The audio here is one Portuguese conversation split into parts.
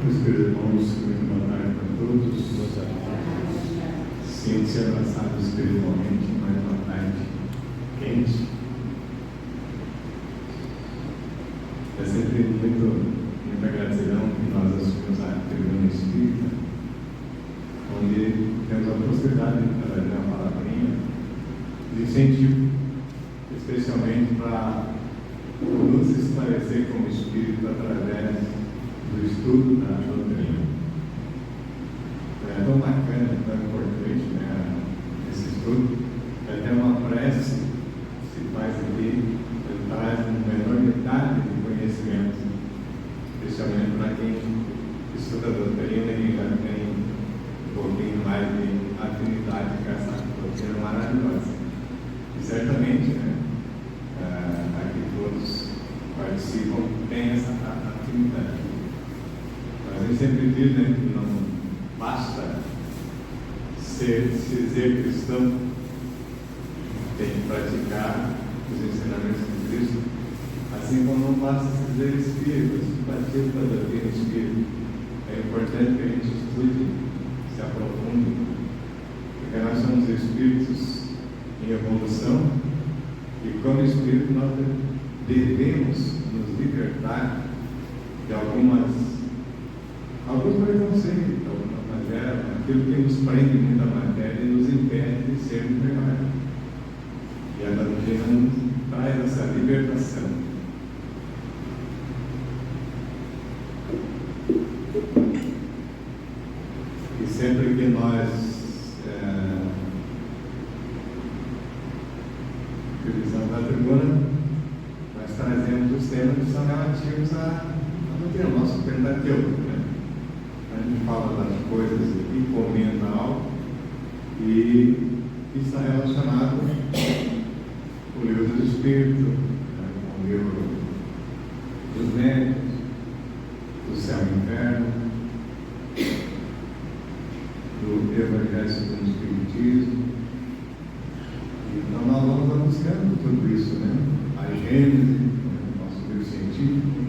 Meus queridos irmãos, muito boa tarde para todos. Sintam-se abraçados espiritualmente, mais uma tarde quente. É sempre muita gratidão que nós assumimos a tribuna espírita, onde temos a possibilidade de trazer uma palavrinha de incentivo, especialmente para nos esclarecer como espírito através do estudo da doutrina. É tão bacana, tão importante, né, esse estudo. Até uma prece que se faz aqui, ele traz uma enormidade de conhecimento, especialmente para quem estuda a doutrina e já tem um pouquinho mais de afinidade com essa doutrina maravilhosa. E certamente, né, aqui todos participam, tem essa afinidade. Mas a gente sempre diz, né, que não basta se dizer cristão, tem que praticar os ensinamentos de Cristo, assim como não basta se dizer espírito, simpatia da doutrina espírita. É importante que a gente estude, se aprofunde, porque nós somos espíritos em evolução e, como espírito, nós devemos nos libertar de alguns preconceitos, aquilo que nos prende muito à matéria e nos impede de sermos melhores. E a doutrina nos traz essa libertação. E sempre que nós utilizamos a tribuna, nós trazemos os temas que são relativos à doutrina, ao nosso Pentateuco, né? A gente fala das coisas e comenta algo, e está relacionado com o livro do Espírito, né, com o livro dos médicos, do céu e inferno, do Evangelho segundo o Espiritismo. Então nós vamos buscando tudo isso, né? A Gênese, nosso livro científico.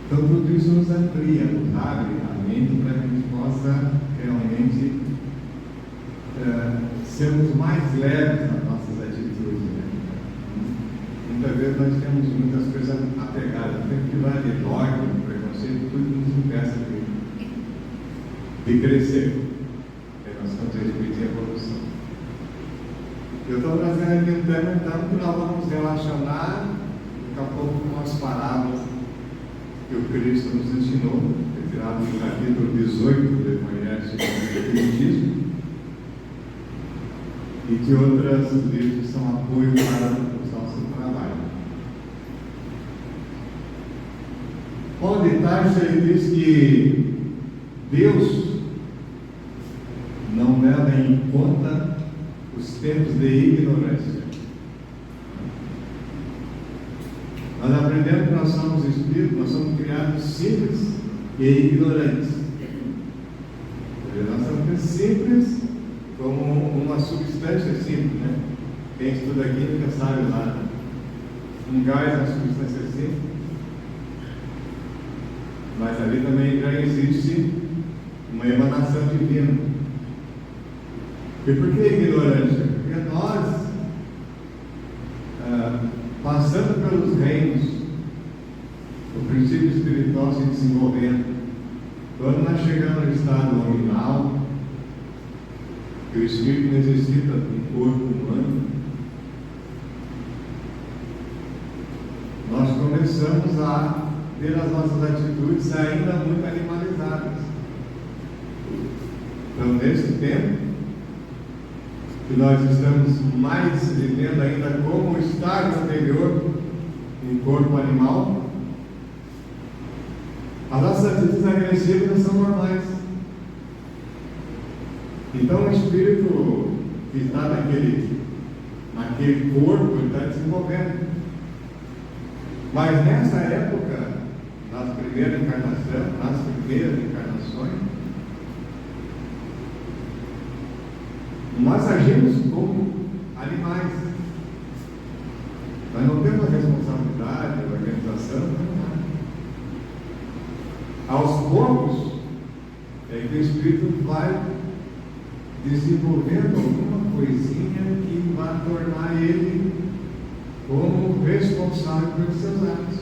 Então tudo isso nos amplia, nos abre a mente para que a gente possa realmente sermos mais leves nas nossas atitudes, né? Muitas vezes nós temos muitas coisas apegadas, sempre que vai de dogma, preconceito, tudo nos impeça de crescer, porque nós estamos em evolução. Eu estou trazendo aqui um tema, então, que nós vamos relacionar daqui a pouco com as parábolas que o Cristo nos ensinou, retirado do capítulo 18 do Evangelho segundo o Espiritismo, e que outros livros são apoio para o nosso trabalho. Paulo de Tarso, ele diz que Deus não leva em conta os tempos de ignorância. Nós aprendemos que nós somos espíritos, nós somos criados simples e ignorantes. Nós somos simples como uma substância simples, né? Quem estuda química sabe lá, né? Um gás é uma substância simples, mas ali também já existe uma emanação divina. E por que ignorância? Porque nós, passando pelos reinos, o princípio espiritual se desenvolvendo, quando nós chegamos no estado nominal, que o espírito necessita de um corpo humano, nós começamos a ter as nossas atitudes ainda muito animalizadas. Então, nesse tempo que nós estamos mais vivendo ainda como o estágio anterior em corpo animal, as nossas atitudes agressivas são normais. Então o espírito que está naquele corpo, ele está desenvolvendo. Mas nessa época, nas primeiras encarnações, nós agimos como animais. Nós não temos responsabilidade, organização, não. Aos poucos Espírito vai desenvolvendo alguma coisinha que vai tornar ele como responsável pelos seus atos.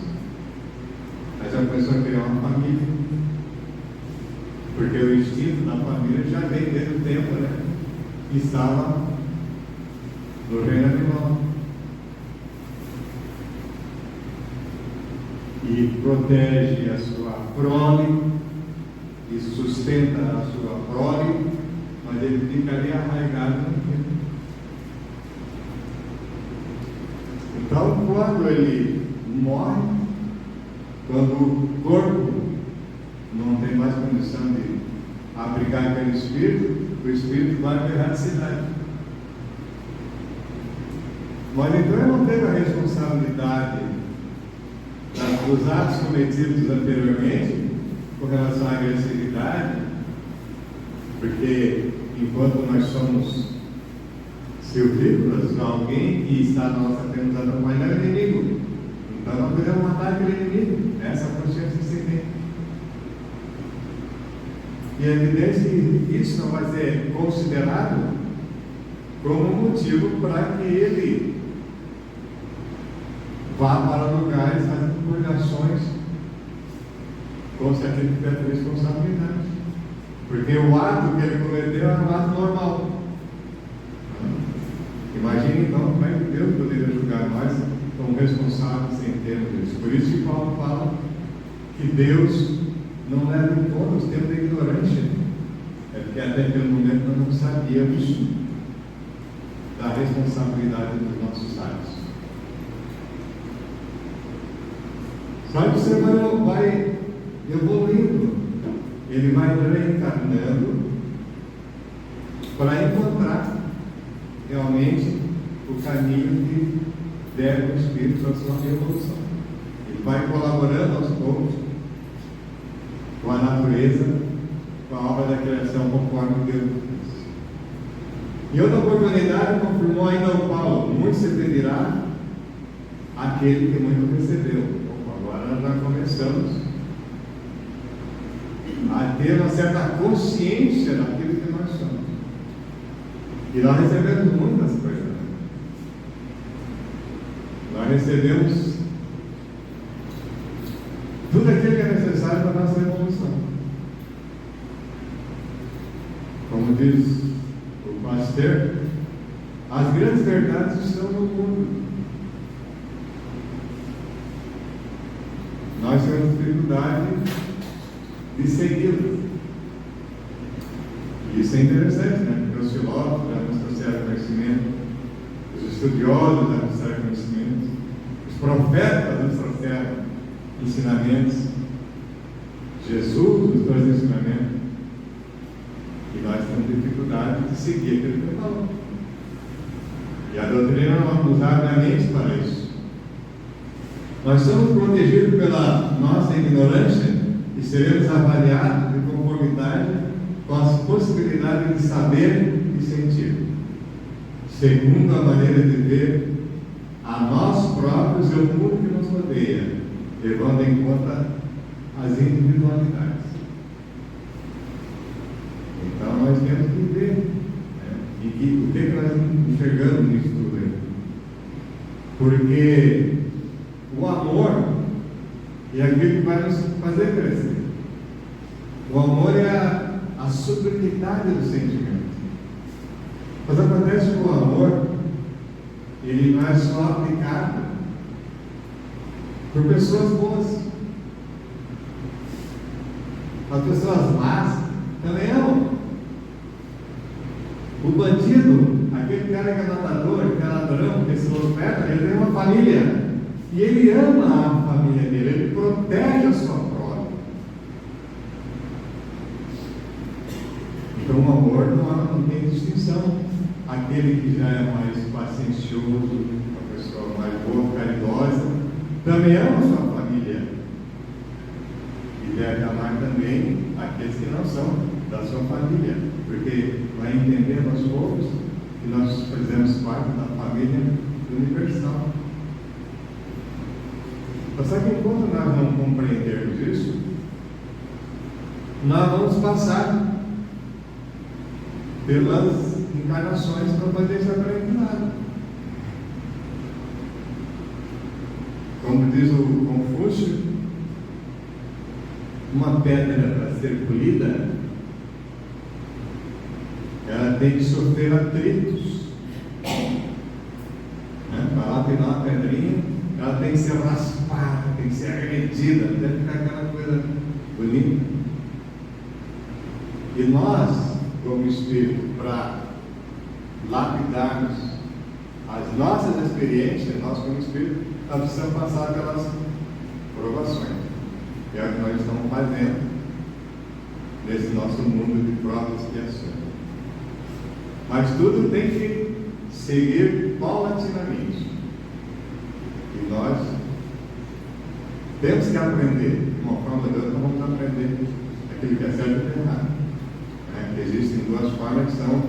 Aí já começou a criar uma família, porque o instinto da família já vem desde o tempo, né? Que estava no reino animal. E protege a sua prole, e sustenta a sua prole, mas ele fica ali arraigado no tempo. Então, quando ele morre, quando o corpo não tem mais condição de abrigar aquele espírito, o espírito vai para a erradicidade. Mas então ele não teve a responsabilidade dos atos cometidos anteriormente com relação à agressividade, porque enquanto nós somos silvícolas, alguém que está na nossa frente nos atrapalhando é o inimigo. Então nós podemos matar aquele inimigo. Essa consciência se tem. E é evidente que isso não vai ser considerado como motivo para que ele vá para lugares fazendo purgações como se aquele tivesse responsabilidade. Porque o ato que ele cometeu era um ato normal. Imagine então como é que Deus poderia julgar nós como responsáveis sem termos disso. Por isso que Paulo fala que Deus não leva em conta os tempos da ignorância. É porque até aquele momento nós não sabíamos da responsabilidade dos nossos atos. Só que o ser humano vai evoluindo, ele vai reencarnando para encontrar realmente o caminho que deve o Espírito à sua evolução. Ele vai colaborando aos poucos com a natureza, com a obra da criação, conforme Deus diz. Em outra oportunidade, confirmou ainda o Paulo: muito se pedirá aquele que muito recebeu. Agora nós já começamos a ter uma certa consciência daquilo que nós somos. E nós recebemos muitas coisas. Nós recebemos tudo aquilo que é necessário para a nossa evolução. Como diz o Pasteur, as grandes verdades estão no mundo. Nós temos dificuldade de segui-las. E isso é interessante, né? Porque os filósofos já nos trouxeram conhecimento, os estudiosos já nos trouxeram conhecimento, os profetas nos trouxeram ensinamentos, Jesus nos trouxe ensinamento, e nós temos dificuldade de seguir aquilo que ele falou. E a doutrina não nos abre a mente para isso. Nós somos protegidos pela nossa ignorância e seremos avaliados de conformidade com as possibilidades de saber e sentir, segundo a maneira de ver a nós próprios e o mundo que nos rodeia, levando em conta as individualidades. Então nós temos que ver, né? E o que nós enxergamos nisso tudo aí. Porque o amor é aquilo que vai nos fazer crescer. O amor é a sublimidade do sentimento. Mas acontece que o amor, ele não é só aplicado por pessoas boas. As pessoas más também amam. O bandido, aquele cara que é matador, que é ladrão, que se oferta, ele tem uma família. E ele ama a família dele, ele protege a sua prole. Então o amor não tem distinção. Aquele que já é mais paciencioso, uma pessoa mais boa, caridosa, também ama a sua família. E deve amar também aqueles que não são da sua família, porque vai entendendo aos poucos que nós fazemos parte da família universal. Só que enquanto nós não compreendermos isso, nós vamos passar pelas encarnações para poder ser aprendizado. Como diz o Confúcio, uma pedra para ser polida, ela tem que sofrer atritos. Para lá pegar uma pedrinha, ela tem que ser raspada, tem que ser agredida, até ficar aquela coisa bonita. E nós, como Espírito, para lapidarmos as nossas experiências, nós como Espírito, nós precisamos passar pelas provações. É o que nós estamos fazendo nesse nosso mundo de provas e expiações. Mas tudo tem que seguir paulatinamente. E nós temos que aprender, de uma forma ou de outra, vamos aprender aquilo que é certo e o que é errado. Existem duas formas que são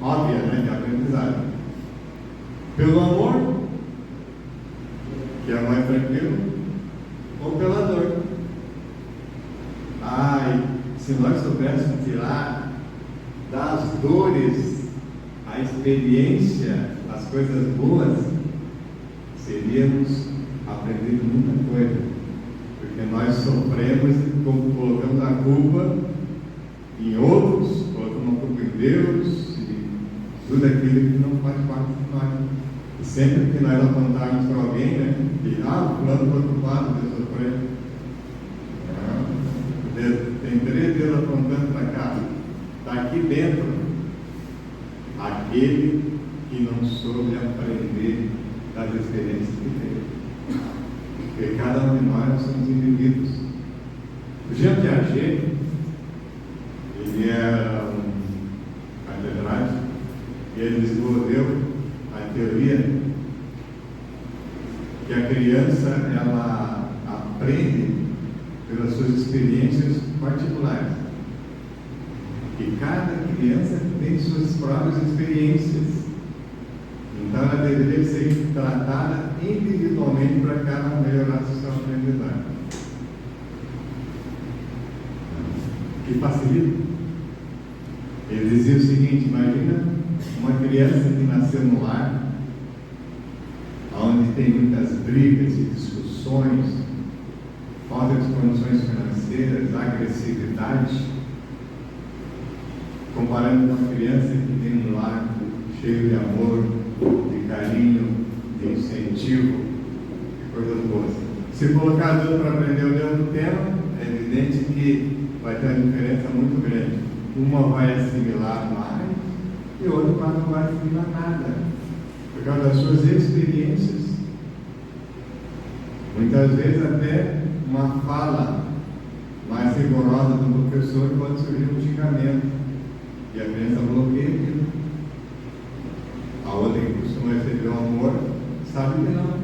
óbvias, de aprendizagem. Pelo amor, que é mais tranquilo, ou pela dor. Se nós soubéssemos tirar das dores a experiência, as coisas boas, seríamos aprendido muita coisa. Porque nós sofremos e colocamos a culpa em outros, colocamos a culpa em Deus, e tudo aquilo que não faz parte de nós. E sempre que nós apontarmos para alguém, que fulano foi culpado de sofrer. Tem 3 dedos apontando para cá. Está aqui dentro aquele que não soube aprender das experiências que teve. Porque cada um de nós somos indivíduos. O Jean Piaget, ele era um catedrático e ele desenvolveu a teoria que a criança ela aprende pelas suas experiências particulares. E cada criança tem suas próprias experiências. Então ela deveria ser tratada individualmente para que ela melhorasse a sua aprendizagem. Que facilita. Ele dizia o seguinte: imagina uma criança que nasceu no lar, onde tem muitas brigas e discussões, falta de condições financeiras, agressividade, comparando com uma criança que tem um lar cheio de amor, de carinho, de incentivo, de coisas boas. Se colocar tudo para aprender o mesmo tema, é evidente que vai ter uma diferença muito grande. Uma vai assimilar mais e outra não vai assimilar nada, por causa das suas experiências. Muitas vezes até uma fala mais rigorosa do professor pode surgir um xingamento e a criança bloqueia aquilo. A outra que costuma receber o amor sabe que não,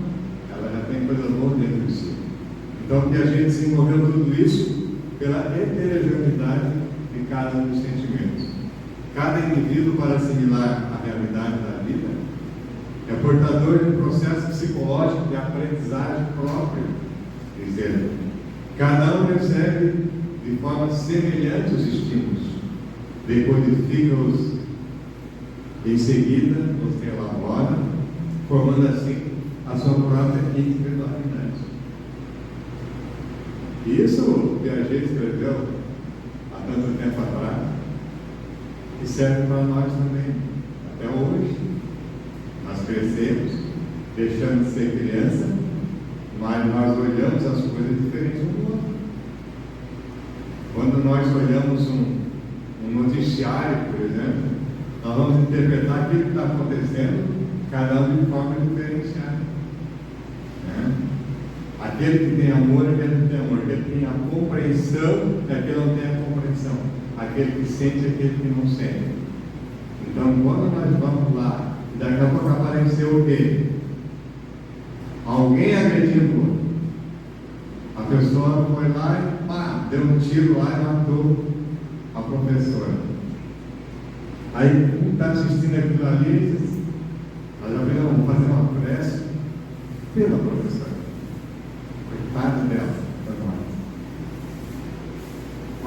ela já tem coisas boas dentro de si. Então que a gente desenvolveu tudo isso pela heterogeneidade de cada um dos sentimentos. Cada indivíduo, para assimilar a realidade da vida, é portador de um processo psicológico de aprendizagem próprio, dizendo, cada um recebe de forma semelhante os estímulos, decodifica-os em seguida, os elabora, formando assim a sua própria individualidade. Isso o Piaget escreveu há tanto tempo atrás e serve para nós também, até hoje. Nós crescemos, deixamos de ser criança, mas nós olhamos as coisas diferentes um do outro. Quando nós olhamos um noticiário, por exemplo, nós vamos interpretar aquilo que está acontecendo, cada um de forma diferenciada. Aquele que tem amor é aquele que tem amor, aquele que tem a compreensão é aquele que não tem a compreensão, aquele que sente é aquele que não sente. Então, quando nós vamos lá, daqui a pouco apareceu o quê? Alguém agredindo o outro. A pessoa foi lá e pá, deu um tiro lá e matou a professora. Aí um está assistindo aquilo ali e diz, nós já vamos fazer uma prece pela professora. Coitada dela,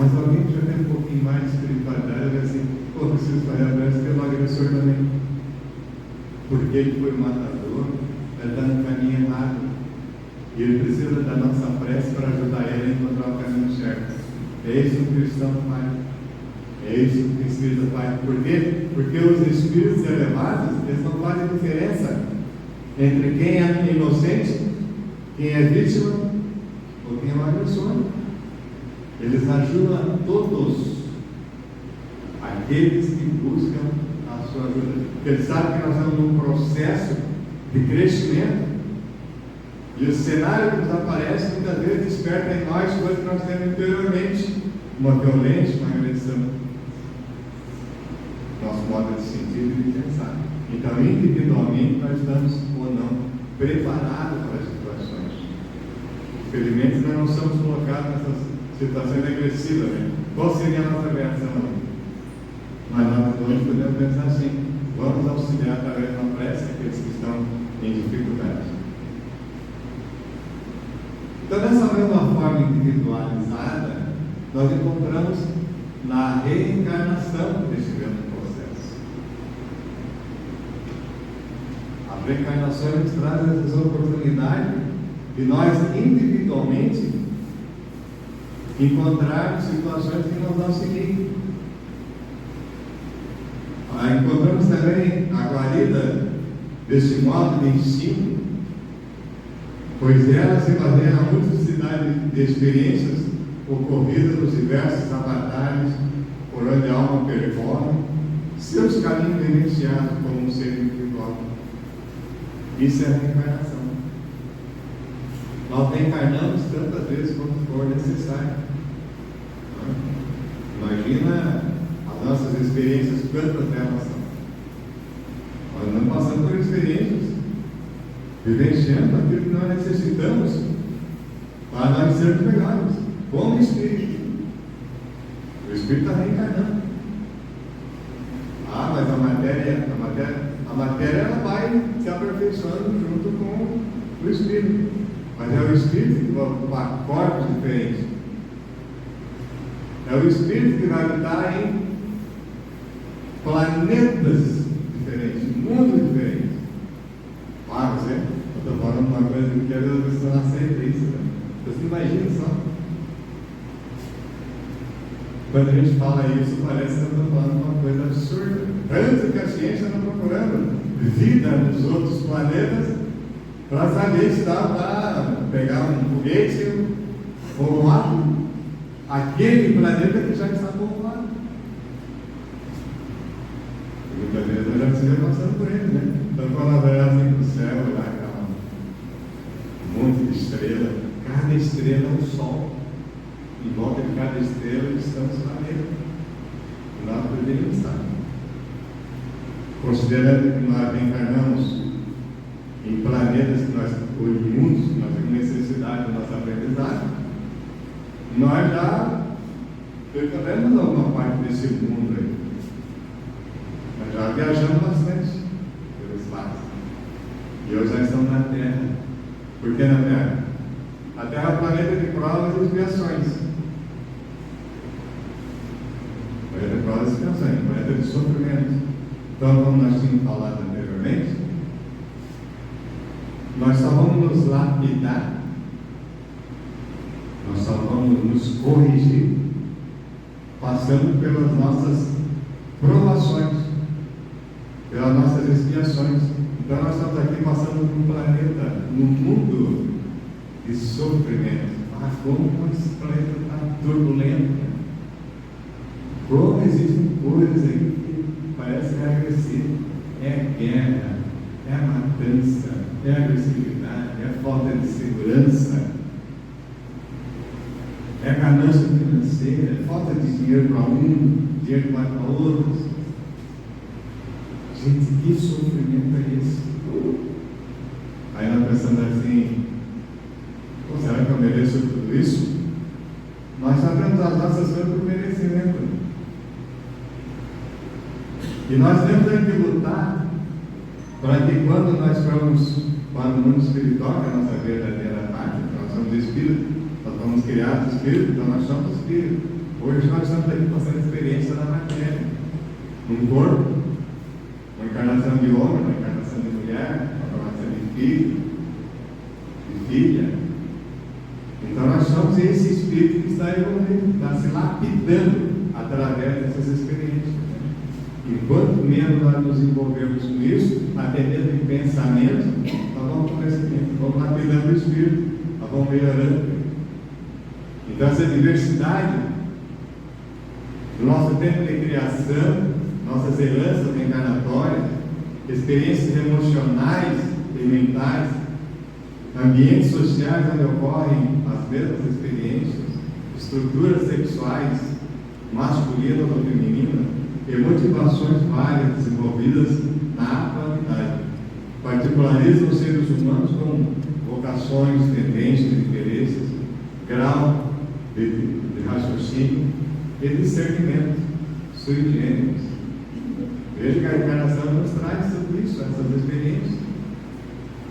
Mas alguém que já tem um pouquinho mais de espiritualidade vai assim, pô, preciso fazer a prece pelo agressor também. Porque ele foi o matador, ele está no caminho errado. E ele precisa da nossa prece para ajudar ele a encontrar o caminho certo. É isso que o cristão faz. É isso que o espírito faz. Por quê? Porque os espíritos elevados, eles não fazem diferença entre quem é inocente, quem é vítima ou quem é o agressor. Eles ajudam a todos aqueles que buscam a sua ajuda. Porque eles sabem que nós estamos num processo de crescimento. E o cenário que nos aparece muitas vezes desperta em nós coisas que nós temos interiormente, uma violência, uma agressão. Nosso modo de sentir e de pensar. Então, individualmente, nós estamos ou não preparados para as situações. Infelizmente, nós não somos colocados nessas situações agressivas. Né? Qual seria a nossa reação? Mas nós hoje podemos pensar assim: vamos auxiliar através de uma prece aqueles que estão em dificuldades. Então, dessa mesma forma individualizada, nós encontramos na reencarnação desse mesmo processo. A reencarnação nos traz essa oportunidade de nós individualmente encontrarmos situações que nos dão seguir. Encontramos também a guarida desse modo de ensino, pois ela se baseia na multiplicidade de experiências ocorridas nos diversos avatares por onde a alma percorre seus caminhos vivenciados como um ser individual. Isso é a reencarnação. Nós reencarnamos tantas vezes como for necessário. Imagina as nossas experiências, quantas delas são. Nós não passamos por experiências, vivenciando aquilo que nós necessitamos para nós sermos melhores, como espírito. O espírito está reencarnando. Mas a matéria ela vai se aperfeiçoando junto com o espírito. Mas é o espírito que vai ocupar corpos diferentes. É o espírito que vai habitar em planetas diferentes, mundos diferentes. Você? Eu estou falando uma coisa que quero ver se não aceita isso. Né? Você imagina só. Quando a gente fala isso, parece que eu estou falando uma coisa absurda. Tanto que a ciência está procurando vida nos outros planetas para saber se dá para pegar um foguete ou um átomo, aquele planeta que já está povoado. Muitas vezes nós já precisamos passando por ele, né? Então, quando nós olhamos assim para o céu, olhar aquela monte de estrela, cada estrela é um sol. Em volta de cada estrela estão os planetas. E nós poderíamos estar. Considerando que nós reencarnamos em planetas que nós, ou em mundos que nós temos necessidade da nossa aprendizagem, nós já percorremos alguma parte desse mundo aí. Nós já viajamos bastante pelo espaço. E hoje já estamos na Terra. Por que na Terra? A Terra é um planeta de provas e expiações. Planeta de provas e expiações, planeta de sofrimento. Então, como nós tínhamos falado anteriormente, nós só vamos nos lapidar, nós só vamos nos corrigir, passando pelas nossas provações, pelas nossas expiações. Então, nós estamos aqui passando por um planeta, num mundo de sofrimento. Como esse planeta está turbulento, como existem coisas aí que parece que é agressivo. É guerra, é matança, é agressividade, é falta de segurança, é ganância financeira, é falta de dinheiro para um, dinheiro para outros. Gente, que sofrimento é esse? Aí nós pensamos assim: será que eu mereço tudo isso? Nós sabemos as nossas coisas por merecimento. E nós temos que lutar para que quando nós formos para o mundo espiritual, que é a nossa verdadeira parte, nós somos espíritos, nós fomos criados espíritos, então nós somos espíritos. Hoje nós estamos aqui passando experiência na matéria, num corpo, uma encarnação de homem, uma encarnação de mulher, uma encarnação de filho, de filha. Então nós somos esse espírito que está evoluindo, está se lapidando através dessas experiências. Enquanto menos nós nos envolvemos com isso, até mesmo em pensamento, nós vamos crescendo, vamos lapidando o espírito, nós vamos melhorando. Então essa diversidade do nosso tempo de criação, nossas heranças reencarnatórias, experiências emocionais e mentais, ambientes sociais onde ocorrem as mesmas experiências, estruturas sexuais masculinas ou femininas e motivações várias desenvolvidas na atualidade. Particularizam os seres humanos com vocações, tendências, interesses, grau de raciocínio e discernimento, sui generis. Veja que a encarnação nos traz tudo isso, essas experiências.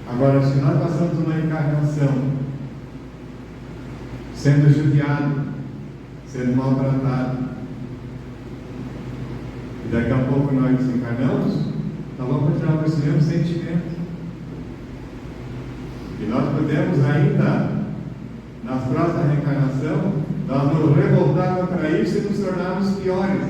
Agora, se nós passamos uma encarnação sendo judiado, sendo maltratado, e daqui a pouco nós desencarnamos, nós vamos continuar com esse mesmo sentimento. E nós podemos ainda, na próxima reencarnação, nós nos revoltar contra isso e nos tornarmos piores.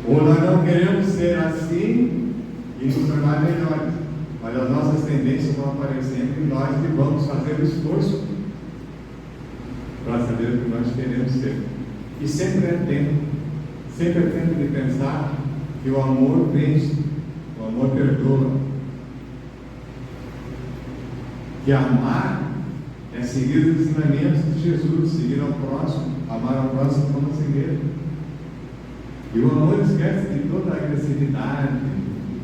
Ou nós não queremos ser assim e nos tornar melhores. Mas as nossas tendências vão aparecendo e nós que vamos fazer o esforço para saber o que nós queremos ser. E sempre é tempo de pensar que o amor vence, o amor perdoa. Que amar é seguir os ensinamentos de Jesus, seguir ao próximo, amar ao próximo como a si mesmo. E o amor esquece de toda a agressividade,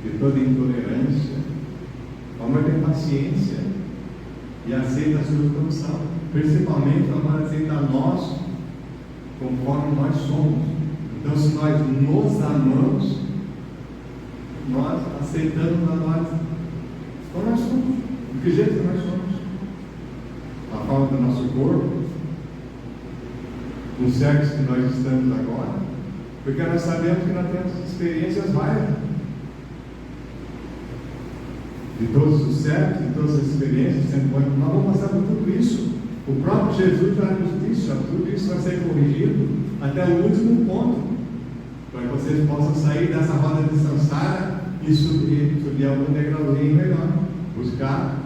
de toda a intolerância. O amor tem paciência e aceita a sua condição. Principalmente o amor aceita nós conforme nós somos. Então, se nós nos amamos, nós aceitamos a nós como nós somos, do que jeito que nós somos. A forma do nosso corpo, o sexo que nós estamos agora, porque nós sabemos que nós temos experiências várias de todos os sexos, de todas as experiências, nós vamos passar por tudo isso. O próprio Jesus já nos disse, tudo isso vai ser corrigido até o último ponto, para que vocês possam sair dessa roda de samsara e subir algum degrauzinho melhor, buscar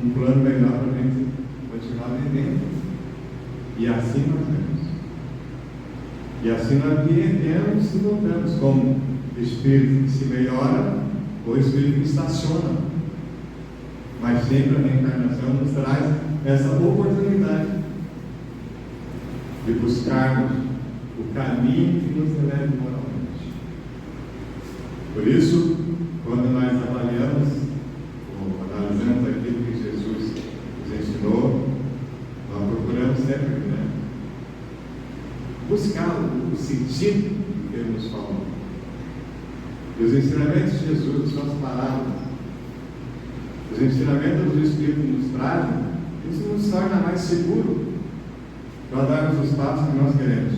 um plano melhor para a gente continuar vivendo. E assim nós vemos. E assim nós viemos e voltamos, como espírito que se melhora ou espírito que estaciona. Mas sempre a reencarnação nos traz essa oportunidade de buscarmos o caminho que nos eleve moralmente. Por isso, quando nós avaliamos ou analisamos aquilo que Jesus nos ensinou, nós procuramos sempre buscar o sentido do que Ele nos falou. E os ensinamentos de Jesus, suas palavras, os ensinamentos do Espírito nos trazem, isso nos torna mais seguro para darmos os passos que nós queremos.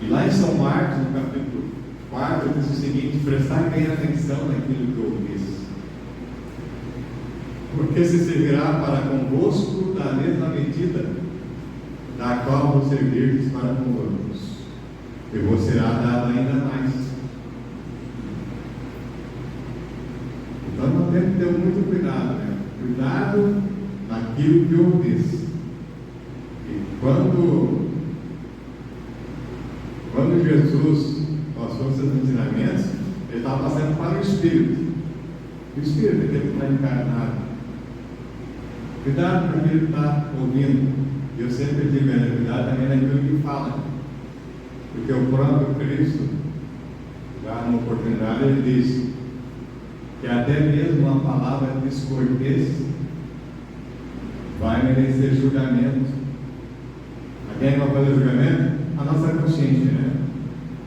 E lá em São Marcos, no capítulo 4, diz o seguinte: prestai bem atenção naquilo que ouvis, porque se servirá para convosco da mesma medida da qual vos servirdes para com outros, e vos será dado ainda mais. Então nós temos que ter muito cuidado, Cuidado naquilo que ouvis. E quando Jesus passou seus ensinamentos, Ele estava passando para o Espírito. O Espírito é aquele que está encarnado. Cuidado com aquilo que está ouvindo. E eu sempre digo, cuidado também naquilo que fala. Porque o próprio Cristo, já numa oportunidade, Ele disse que até mesmo uma palavra descortês vai merecer julgamento. A quem vai fazer julgamento? A nossa consciência,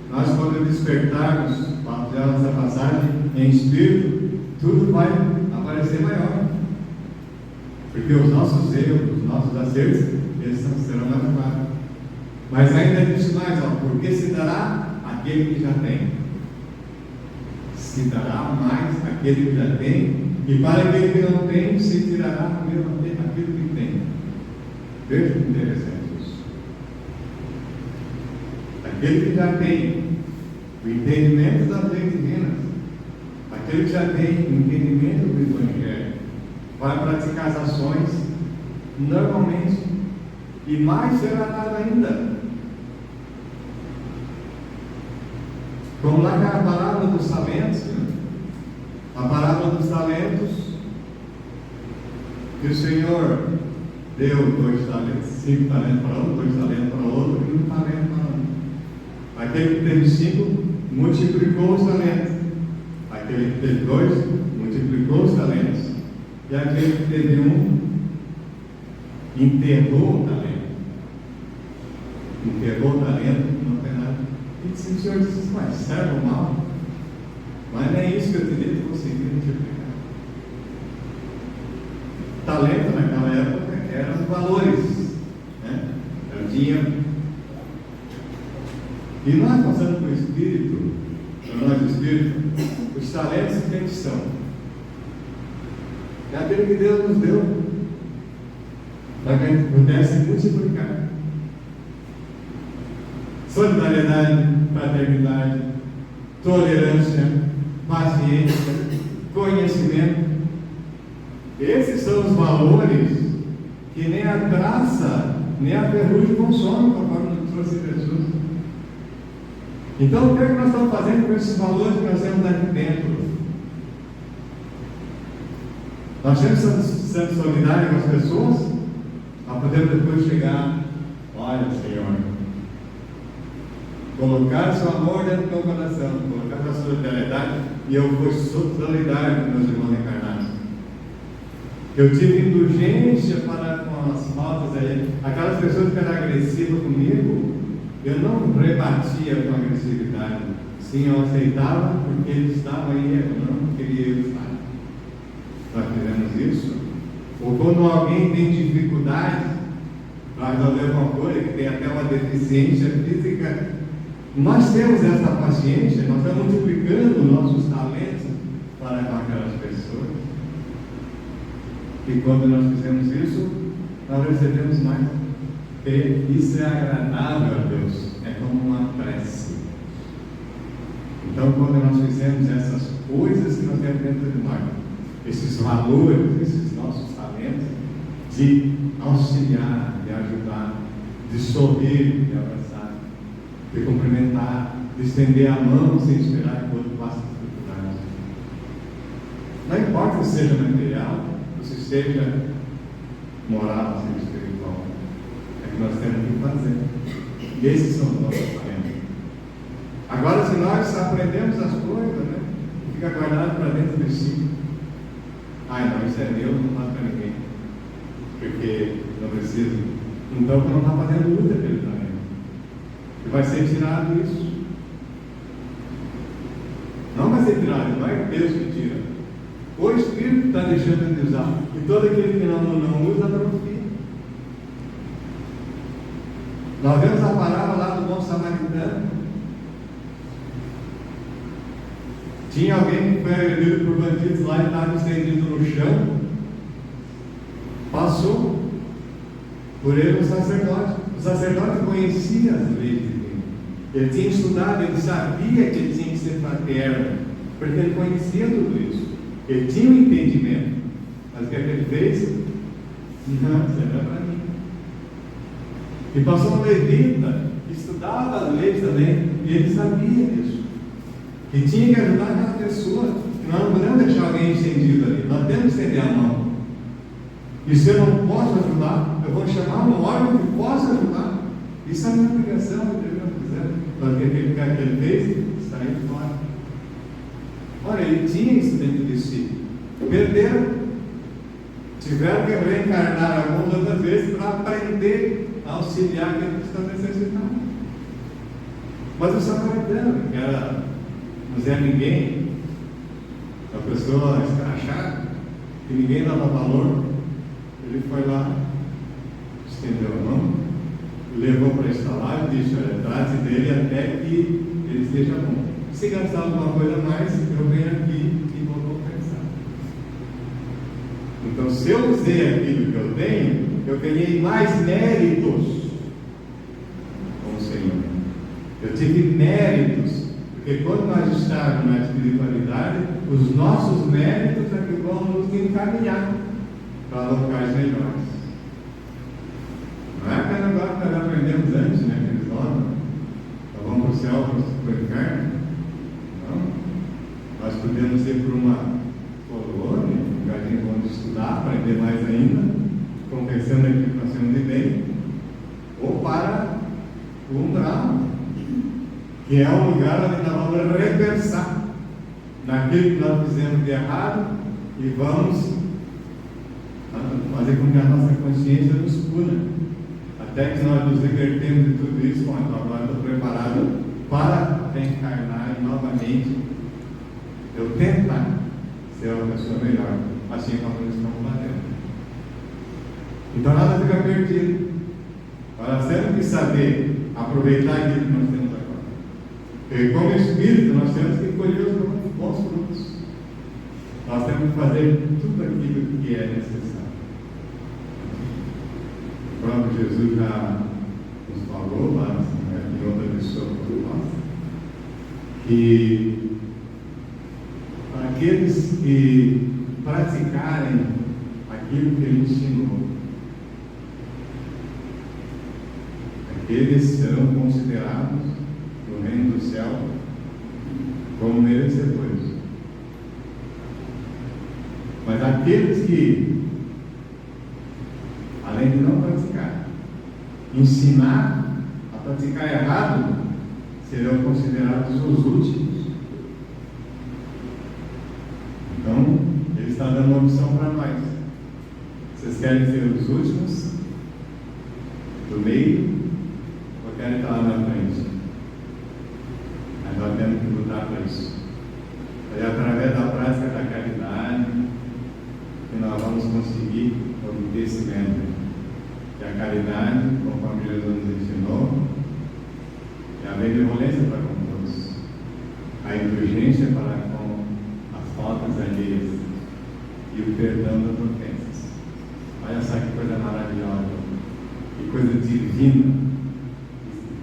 Nós, quando despertarmos, para fazer a nossa passagem em espírito, tudo vai aparecer maior. Porque os nossos erros, os nossos acertos, eles serão mais claros. Mas ainda diz mais, porque se dará aquele que já tem. Se dará mais aquele que já tem, e para aquele que não tem, se tirará mesmo aquilo que tem. Veja que interessante isso. Aquele que já tem o entendimento das leis divinas, aquele que já tem o entendimento do Evangelho, vai praticar as ações normalmente, e mais será dado ainda. Vamos lá com a parábola dos talentos. A parábola dos talentos, que o Senhor deu 2 talentos, 5 talentos para um, 2 talentos para outro e 1 talento para um. Aquele que teve 5 multiplicou os talentos. Aquele que teve 2 multiplicou os talentos. E aquele que teve 1 enterrou o talento. Enterrou o talento, não tem nada. E disse, o Senhor disse, mas serve ou mal? Mas não é isso que eu te dei, consegui multiplicar. Talento naquela época eram os valores, né? Era o dinheiro. E nós passando por Espírito, para nós do Espírito, os talentos que eles são. É aquele que Deus nos deu, para que a gente pudesse multiplicar. Solidariedade, fraternidade, tolerância, paciência, conhecimento. Esses são os valores que nem a traça, nem a ferrugem consomem, conforme nos trouxe Jesus. Então, o que é que nós estamos fazendo com esses valores que nós temos aqui dentro? Nós temos sendo solidários com as pessoas, para poder depois chegar, olha, Senhor, colocar o seu amor dentro do meu coração, colocar a sua solidariedade, e eu fui solidário com meus irmãos encarnados. Eu tive indulgência para com as faltas aí. Aquelas pessoas que eram agressivas comigo, eu não rebatia com agressividade. Sim, eu aceitava porque eles estavam aí, eu não queria eu estar. Nós fizemos isso. Ou quando alguém tem dificuldade para resolver uma coisa, que tem até uma deficiência física, nós temos essa paciência, nós estamos multiplicando nossos talentos para com aquelas pessoas. E quando nós fizemos isso, nós recebemos mais. E isso é agradável a Deus, é como uma prece. Então, quando nós fizemos essas coisas que nós temos dentro de nós, esses valores, esses nossos talentos, de auxiliar, de ajudar, de sorrir, de abraçar, de cumprimentar, de estender a mão sem esperar que o outro passe dificuldades. Não importa se seja material, ou se seja moral, seja espiritual, é que nós temos que fazer. E esses são os nossos talentos. Agora, se nós aprendemos as coisas, né, fica guardado para dentro de si. Ai, não, isso é meu, não faz para ninguém, porque não preciso. Então, não está fazendo luta pelo talento. E vai ser tirado isso. Não vai ser tirado, não é Deus que tira. O Espírito está deixando de usar. E todo aquele que não usa, atrofia. Nós vemos a parábola lá do bom samaritano. Tinha alguém que foi agredido por bandidos lá e estava estendido no chão. Passou por ele o sacerdote. O sacerdote conhecia as leis de Deus. Ele tinha estudado, ele sabia que ele tinha que ser fraterno, porque ele conhecia tudo isso. Ele tinha um entendimento. Mas o que é que ele fez? Não, isso não é para mim. E passou um levita, que estudava as leis também, e ele sabia disso. E tinha que ajudar aquela pessoa. Nós não podemos deixar alguém estendido ali. Nós temos que estender a mão. E se eu não posso ajudar, eu vou chamar um órgão que possa ajudar. Isso é uma obrigação que devemos fazer. Mas o que ele fez? Sair fora. Olha, ele tinha isso dentro de si. Perderam. Tiveram que reencarnar algumas outras vezes para aprender a auxiliar aquele que está necessitado. Mas o samaritano, que era não Zé Ninguém, a pessoa escrachada, que ninguém dava valor, Ele foi lá, estendeu a mão, levou para instalar e disse: olha, trate dele até que ele esteja bom. Se gastar alguma coisa a mais, eu venho aqui e vou compensar. Então, se eu usei aquilo que eu tenho, eu ganhei mais méritos com o Senhor. Eu tive méritos, porque quando nós estamos na espiritualidade, os nossos méritos é que vão nos encaminhar para locais melhores. Não é aquele negócio que nós aprendemos antes, né? Aqueles homens, nós vamos para o céu, para o inferno. Não. Nós podemos ir para uma colônia, um lugarzinho onde estudar, aprender mais ainda, conversando aqui que nós temos de bem, ou para o umbral, que é um lugar onde nós vamos repensar naquilo que nós fizemos de errado e vamos fazer com que a nossa consciência nos puna, até que nós nos libertemos de tudo isso. Bom, então agora estou preparado para reencarnar e novamente eu tentar ser uma pessoa melhor, assim como nós estamos fazendo. Então nada fica perdido. Nós temos que saber aproveitar aquilo que nós temos agora. Porque como espírito nós temos que colher os bons frutos. Nós temos que fazer tudo aquilo que é necessário. O próprio Jesus já nos falou lá, em outra pessoa por nós, que aqueles que praticarem aquilo que Ele ensinou, aqueles serão considerados no reino do céu como merecedores. Mas aqueles que, além de não praticar, ensinar a praticar errado, serão considerados os últimos. Então, Ele está dando uma opção para nós. Vocês querem ser os últimos do meio ou querem estar lá na frente? Mas nós temos que lutar para isso. É através da prática da caridade que nós vamos conseguir obter esse mérito. Que a caridade, conforme Jesus nos ensinou, é a benevolência para com todos, a indulgência para com as faltas alheias e o perdão das ofensas. Olha só que coisa maravilhosa, que coisa divina.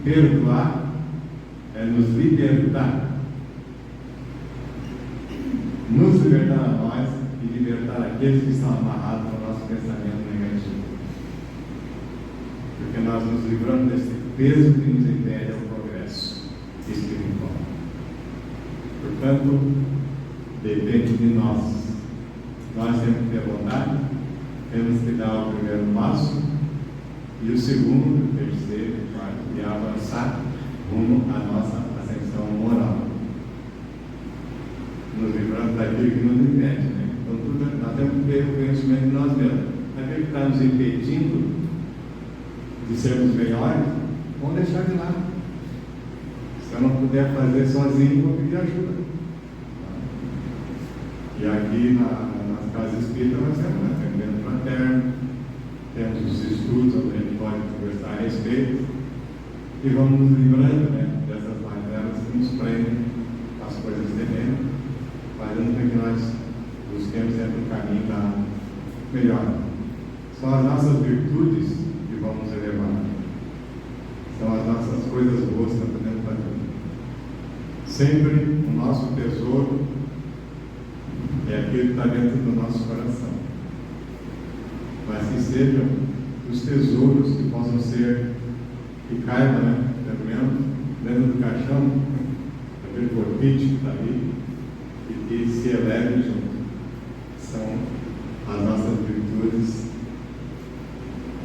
Perdoar é nos libertar. Nos libertar a nós e libertar aqueles que estão amarrados ao nosso pensamento negativo. Porque nós nos livramos desse peso que nos impede ao progresso espiritual. Portanto, depende de nós. Nós temos que ter vontade, temos que dar o primeiro passo, e o segundo, o terceiro, o quarto, e avançar rumo à nossa ascensão moral. Nos livrando daquilo que nos impede, né? Então, nós temos que ter o conhecimento de nós mesmos. Aquilo que está nos impedindo de sermos melhores, vamos deixar de lado. Se eu não puder fazer sozinho, vou pedir ajuda. E aqui nas casas espíritas nós temos atendimento fraterno, temos os estudos onde a gente pode conversar a respeito e vamos nos livrando, né, dessas mazelas que nos prendem as coisas de dentro, fazendo com que nós busquemos sempre o caminho da melhor. São as nossas virtudes que vão nos elevar. São as nossas coisas boas que nós podemos fazer. Sempre o nosso tesouro é aquilo que está dentro do nosso coração. Mas que sejam os tesouros que possam ser, que caibam, né, dentro do caixão, aquele corpite que está ali, e que se elevem junto. São as nossas virtudes,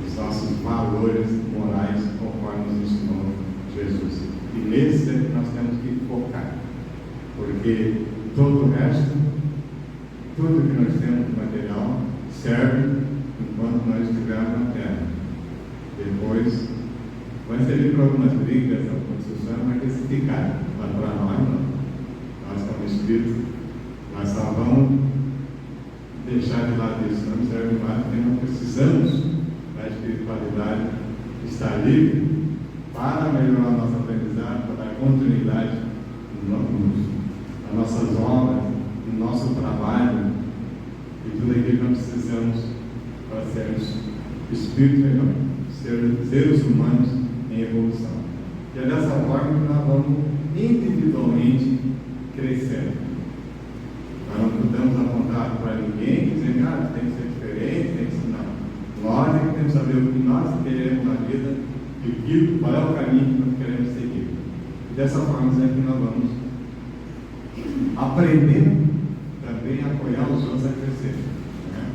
os nossos valores morais, conforme nos ensinou Jesus. E nesse é que nós temos que focar, porque todo o resto, tudo que nós temos de material, serve enquanto nós estivermos na Terra. Depois, vai servir para algumas brigas, algumas discussões, mas que se ficar. Mas para nós, não. Nós, como espírito, nós só vamos deixar de lado isso, não serve mais, porque nós precisamos da espiritualidade estar livre para melhorar a nossa aprendizagem, para dar continuidade nas nossas obras, no nosso trabalho e tudo aquilo que nós precisamos para sermos espírito melhor, seres humanos em evolução. E é dessa forma que nós vamos individualmente crescendo. Nós não podemos apontar para ninguém dizendo que tem que ser diferente, tem que ser não. Nós é que temos que saber o que nós queremos na vida e qual é o caminho que nós queremos seguir. E dessa forma é que nós vamos aprendendo também a apoiar os outros a crescer. Né?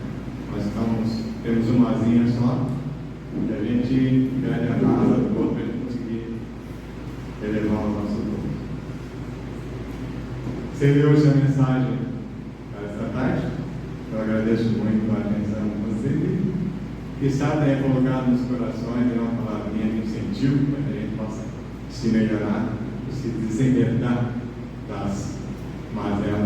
Nós temos uma asinha só e a gente pede a casa do outro para a gente conseguir elevar o nosso corpo. Você leu hoje a mensagem esta tarde? Eu agradeço muito a atenção de você. Que está tenha colocado nos corações uma palavrinha de incentivo para que a gente possa se melhorar, se desenvergar das mazelas